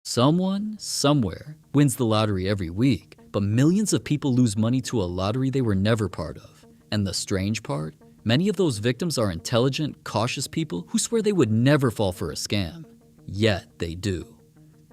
Someone, somewhere, wins the lottery every week, but millions of people lose money to a lottery they were never part of. And the strange part? Many of those victims are intelligent, cautious people who swear they would never fall for a scam. Yet they do.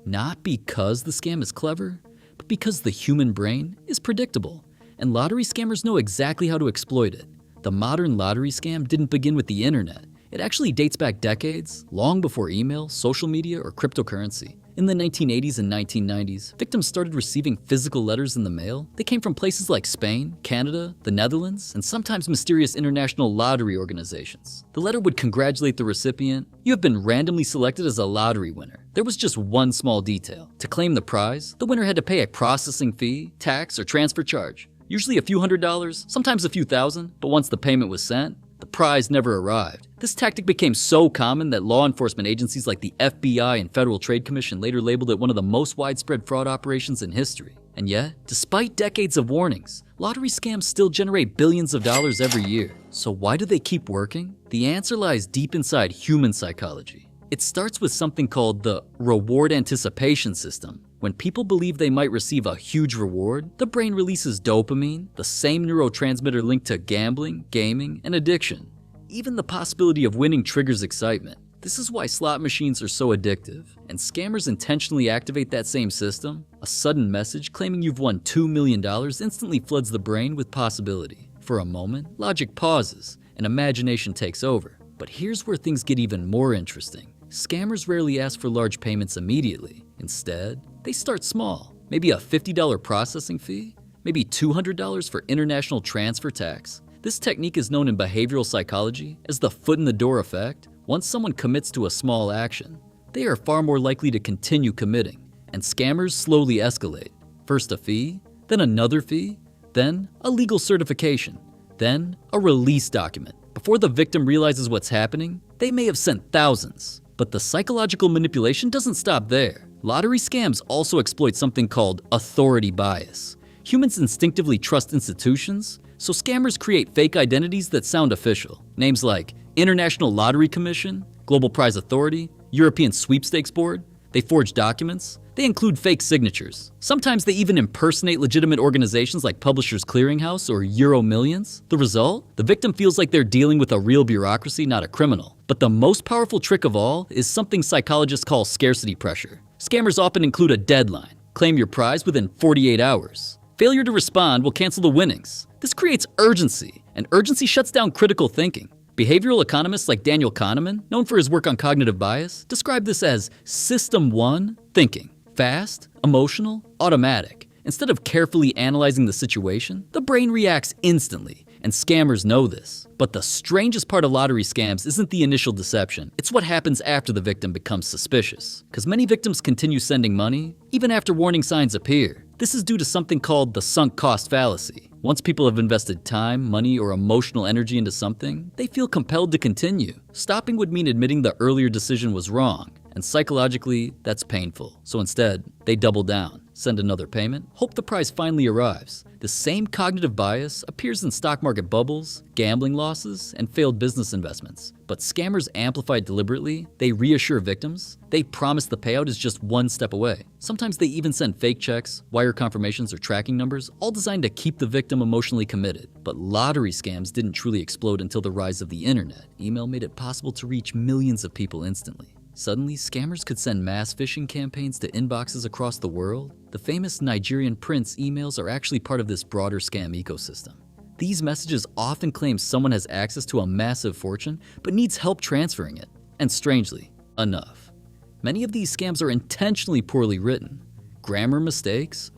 Not because the scam is clever, but because the human brain is predictable, and lottery scammers know exactly how to exploit it. The modern lottery scam didn't begin with the internet. It actually dates back decades, long before email, social media, or cryptocurrency. In the 1980s and 1990s, victims started receiving physical letters in the mail. They came from places like Spain, Canada, the Netherlands, and sometimes mysterious international lottery organizations. The letter would congratulate the recipient. You have been randomly selected as a lottery winner. There was just one small detail. To claim the prize, the winner had to pay a processing fee, tax, or transfer charge. Usually a few $100s, sometimes a few thousand, but once the payment was sent, the prize never arrived. This tactic became so common that law enforcement agencies like the FBI and Federal Trade Commission later labeled it one of the most widespread fraud operations in history. And yet, despite decades of warnings, lottery scams still generate billions of dollars every year. So why do they keep working? The answer lies deep inside human psychology. It starts with something called the reward anticipation system. When people believe they might receive a huge reward, the brain releases dopamine, the same neurotransmitter linked to gambling, gaming, and addiction. Even the possibility of winning triggers excitement. This is why slot machines are so addictive, and scammers intentionally activate that same system. A sudden message claiming you've won $2 million instantly floods the brain with possibility. For a moment, logic pauses, and imagination takes over. But here's where things get even more interesting. Scammers rarely ask for large payments immediately. Instead, they start small. Maybe a $50 processing fee, maybe $200 for international transfer tax. This technique is known in behavioral psychology as the foot in the door effect. Once someone commits to a small action, they are far more likely to continue committing, and scammers slowly escalate. First a fee, then another fee, then a legal certification, then a release document. Before the victim realizes what's happening, they may have sent thousands. But the psychological manipulation doesn't stop there. Lottery scams also exploit something called authority bias. Humans instinctively trust institutions, so scammers create fake identities that sound official. Names like International Lottery Commission, Global Prize Authority, European Sweepstakes Board. They forge documents. They include fake signatures. Sometimes they even impersonate legitimate organizations like Publishers Clearinghouse or Euro Millions. The result? The victim feels like they're dealing with a real bureaucracy, not a criminal. But the most powerful trick of all is something psychologists call scarcity pressure. Scammers often include a deadline. Claim your prize within 48 hours. Failure to respond will cancel the winnings. This creates urgency, and urgency shuts down critical thinking. Behavioral economists like Daniel Kahneman, known for his work on cognitive bias, describe this as System 1 thinking. Fast, emotional, automatic. Instead of carefully analyzing the situation, the brain reacts instantly, and scammers know this. But the strangest part of lottery scams isn't the initial deception, it's what happens after the victim becomes suspicious. Because many victims continue sending money, even after warning signs appear. This is due to something called the sunk cost fallacy. Once people have invested time, money, or emotional energy into something, they feel compelled to continue. Stopping would mean admitting the earlier decision was wrong, and psychologically, that's painful. So instead, they double down, send another payment, hope the prize finally arrives. The same cognitive bias appears in stock market bubbles, gambling losses, and failed business investments. But scammers amplify it deliberately. They reassure victims. They promise the payout is just one step away. Sometimes they even send fake checks, wire confirmations, or tracking numbers, all designed to keep the victim emotionally committed. But lottery scams didn't truly explode until the rise of the internet. Email made it possible to reach millions of people instantly. Suddenly, scammers could send mass phishing campaigns to inboxes across the world. The famous Nigerian prince emails are actually part of this broader scam ecosystem. These messages often claim someone has access to a massive fortune, but needs help transferring it. And strangely enough, many of these scams are intentionally poorly written. Grammar mistakes,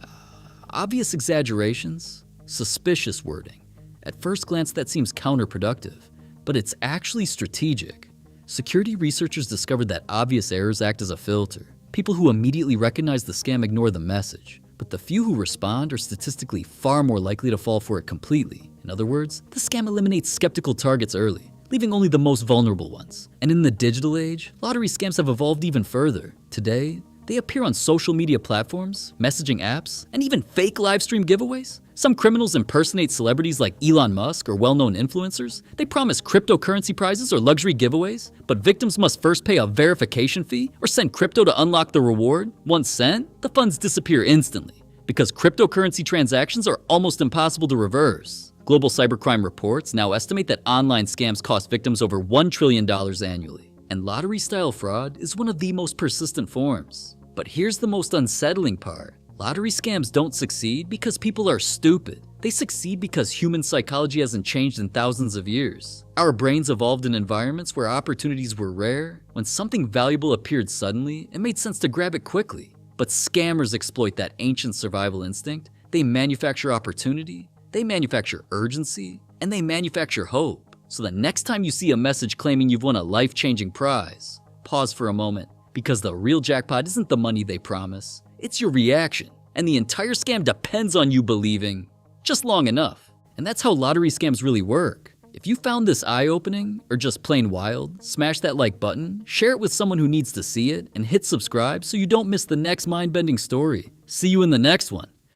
obvious exaggerations, suspicious wording. At first glance, that seems counterproductive, but it's actually strategic. Security researchers discovered that obvious errors act as a filter. People who immediately recognize the scam ignore the message, but the few who respond are statistically far more likely to fall for it completely. In other words, the scam eliminates skeptical targets early, leaving only the most vulnerable ones. And in the digital age, lottery scams have evolved even further. Today, They appear on social media platforms, messaging apps, and even fake live stream giveaways. Some criminals impersonate celebrities like Elon Musk or well-known influencers. They promise cryptocurrency prizes or luxury giveaways, but victims must first pay a verification fee or send crypto to unlock the reward. Once sent, the funds disappear instantly because cryptocurrency transactions are almost impossible to reverse. Global cybercrime reports now estimate that online scams cost victims over $1 trillion annually. And lottery-style fraud is one of the most persistent forms. But here's the most unsettling part. Lottery scams don't succeed because people are stupid. They succeed because human psychology hasn't changed in thousands of years. Our brains evolved in environments where opportunities were rare. When something valuable appeared suddenly, it made sense to grab it quickly. But scammers exploit that ancient survival instinct. They manufacture opportunity, they manufacture urgency, and they manufacture hope. So the next time you see a message claiming you've won a life-changing prize, pause for a moment, because the real jackpot isn't the money they promise. It's your reaction, and the entire scam depends on you believing just long enough. And that's how lottery scams really work. If you found this eye-opening or just plain wild, smash that like button, share it with someone who needs to see it, and hit subscribe so you don't miss the next mind-bending story. See you in the next one.